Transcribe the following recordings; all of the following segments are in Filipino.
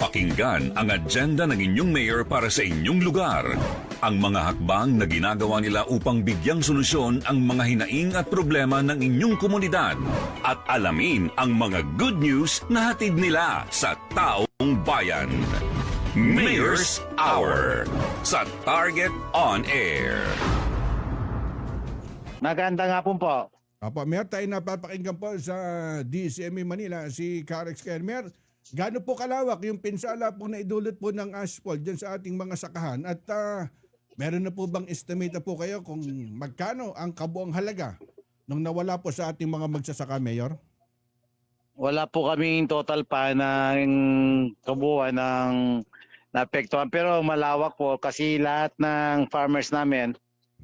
Pakinggan ang agenda ng inyong mayor para sa inyong lugar. Ang mga hakbang na ginagawa nila upang bigyang solusyon ang mga hinaing at problema ng inyong komunidad. At alamin ang mga good news na hatid nila sa taong bayan. Mayor's Hour sa Target On Air. Maganda nga po. Apo, Mayor, tayo napapakinggan po sa DCMA Manila, si Carex Ken. Mayor, gaano po kalawak yung pinsala po na idulot po ng asphalt dyan sa ating mga sakahan? At meron na po bang estimate po kayo kung magkano ang kabuang halaga nung nawala po sa ating mga magsasaka, Mayor? Wala po kaming total pa ng kabuuan ng naapektuhan. Pero malawak po kasi lahat ng farmers namin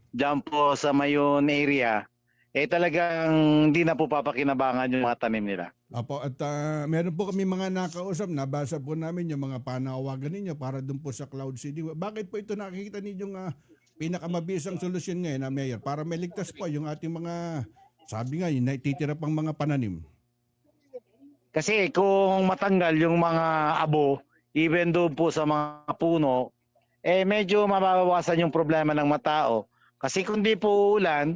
dyan po sa Mayon area, talagang hindi na po papakinabangan yung mga tanim nila. Apo, at meron po kami mga nakausap, nabasa po namin yung mga panawagan ninyo para dun po sa Cloud City. Bakit po ito nakikita ninyong pinakamabisang solusyon ngayon, Mayor, para may ligtas po yung ating mga, sabi nga, yung natitira pang mga pananim? Kasi kung matanggal yung mga abo, even doon po sa mga puno, medyo mababawasan yung problema ng mga tao. Kasi kung di po ulan,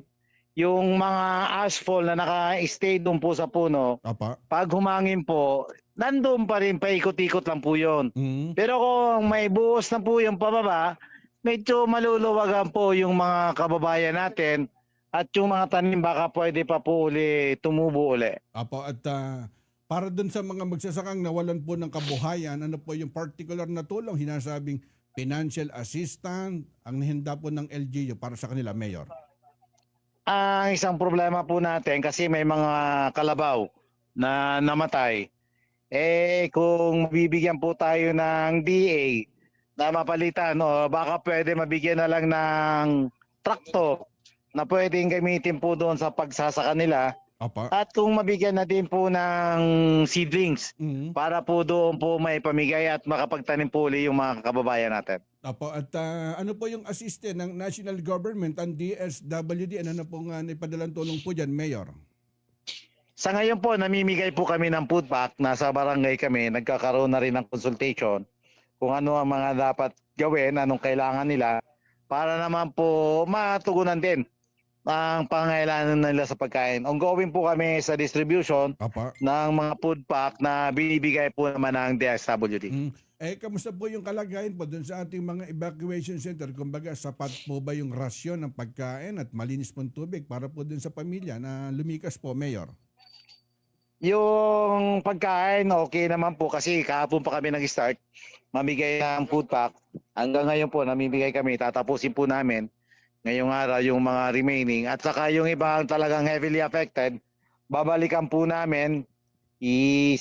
yung mga asphalt na naka-stay doon po sa puno, Apa. pag humangin po, nandun pa rin, paikot-ikot lang po yun. Pero kung may buhos na po yung pababa, medyo maluluwagan po yung mga kababayan natin at yung mga tanim baka pwede pa po uli tumubo uli. Apo, at para dun sa mga magsasakang nawalan po ng kabuhayan, ano po yung particular na tulong, hinasabing financial assistance, ang nahinda po ng LGU para sa kanila, Mayor? Ang isang problema po natin kasi may mga kalabaw na namatay. Kung mabibigyan po tayo ng DA na mapalitan, baka pwede mabigyan na lang ng traktor na pwedeng gamitin po doon sa pagsasaka nila. Apa. At kung mabigyan na din po ng seedlings para po doon po may pamigay at makapagtanim po uli yung mga kababayan natin. Apo, at ano po yung assistant ng national government, ang DSWD, ano na pong ipadalang tulong po dyan, Mayor? Sa ngayon po, namimigay po kami ng food pack. Nasa barangay kami, nagkakaroon na rin ng consultation kung ano ang mga dapat gawin, anong kailangan nila para naman po matugunan din ang pangangailangan nila sa pagkain. Ongoing po kami sa distribution Apa. ng mga food pack na binibigay po naman ng DSWD. Kamusta po yung kalagayan po dun sa ating mga evacuation center? Kumbaga, sapat po ba yung rasyon ng pagkain at malinis pong tubig para po dun sa pamilya na lumikas po, Mayor? Yung pagkain, okay naman po kasi kahapon pa kami nag-start mamigay ng food pack. Hanggang ngayon po, namimigay kami. Tatapusin po namin ngayong araw yung mga remaining. At saka yung ibang talagang heavily affected, babalikan po namin.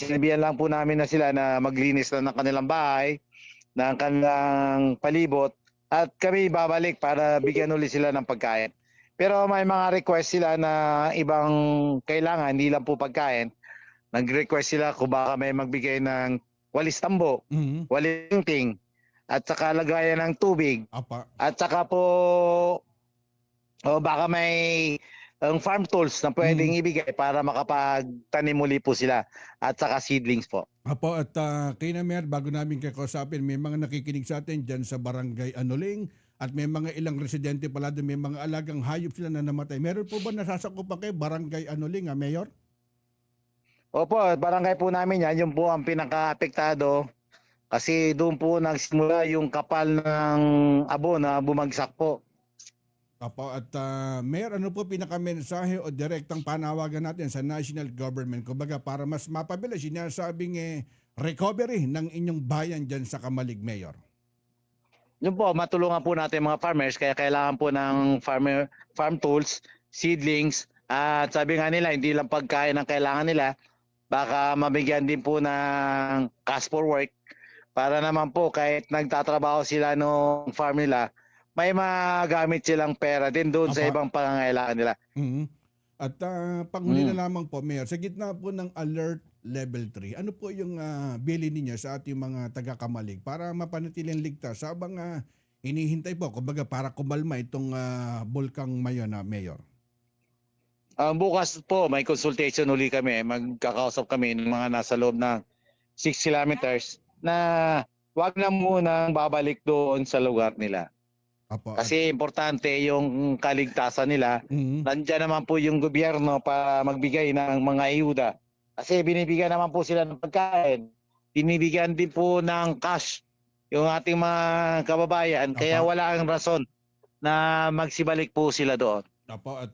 Sinabihan lang po namin na sila na maglinis na ng kanilang bahay, ng kanilang palibot. At kami babalik para bigyan ulit sila ng pagkain. Pero may mga request sila na ibang kailangan, hindi lang po pagkain. Nag-request sila kung baka may magbigay ng walis tambo, walis tingting, at saka lagayan ng tubig. Apa. At saka po baka may farm tools na pwedeng ibigay para makapagtanim muli po sila at saka seedlings po. Apo, at kay na Mayor, bago namin kakausapin, may mga nakikinig sa atin dyan sa Barangay Anuling at may mga ilang residente pala doon, may mga alagang hayop sila na namatay. Meron po ba nasasakupan kayo Barangay Anuling, Mayor? Opo, barangay po namin yan, yung po ang pinaka-apektado kasi doon po nagsimula yung kapal ng abo na bumagsak po. Apo, at Mayor, ano po pinakamensahe o direktang panawagan natin sa national government? Kumbaga, para mas mapabilis, sinasabing recovery ng inyong bayan dyan sa Kamalig, Mayor. Yun po, matulungan po natin mga farmers kaya kailangan po ng farm tools, seedlings, at sabi nga nila, hindi lang pagkain ang kailangan nila, baka mabigyan din po ng cash for work para naman po kahit nagtatrabaho sila nung farm nila, may magamit silang pera din doon sa ibang pangangailangan nila. At panghuli na lamang po, Mayor, sa gitna po ng alert level 3, ano po yung bilin ninyo sa ating mga taga-Kamalig para mapanatiling ligtas habang hinihintay po, kumbaga para kumalma itong bulkang Mayon, Mayor? Bukas po may consultation uli kami. Magkakausap kami ng mga nasa loob ng 6 kilometers na wag na munang babalik doon sa lugar nila. Apo. Kasi importante yung kaligtasan nila. Mhm. Nandiyan naman po yung gobyerno para magbigay ng mga ayuda. Kasi binibigyan naman po sila ng pagkain. Binibigyan din po ng cash yung ating mga kababayan. Kaya Apa. wala ang rason na magsibalik po sila doon. Apo, at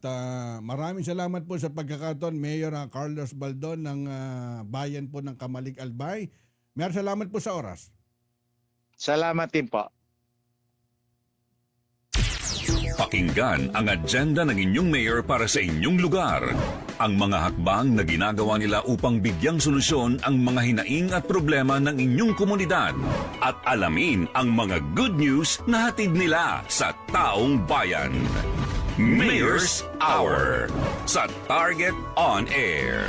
maraming salamat po sa pagkakataon, Mayor Carlos Baldon ng bayan po ng Kamalig Albay. Mayor, salamat po sa oras. Salamat din po. Pakinggan ang agenda ng inyong mayor para sa inyong lugar. Ang mga hakbang na ginagawa nila upang bigyang solusyon ang mga hinaing at problema ng inyong komunidad. At alamin ang mga good news na hatid nila sa taong bayan. Mayor's Hour sa Target On Air.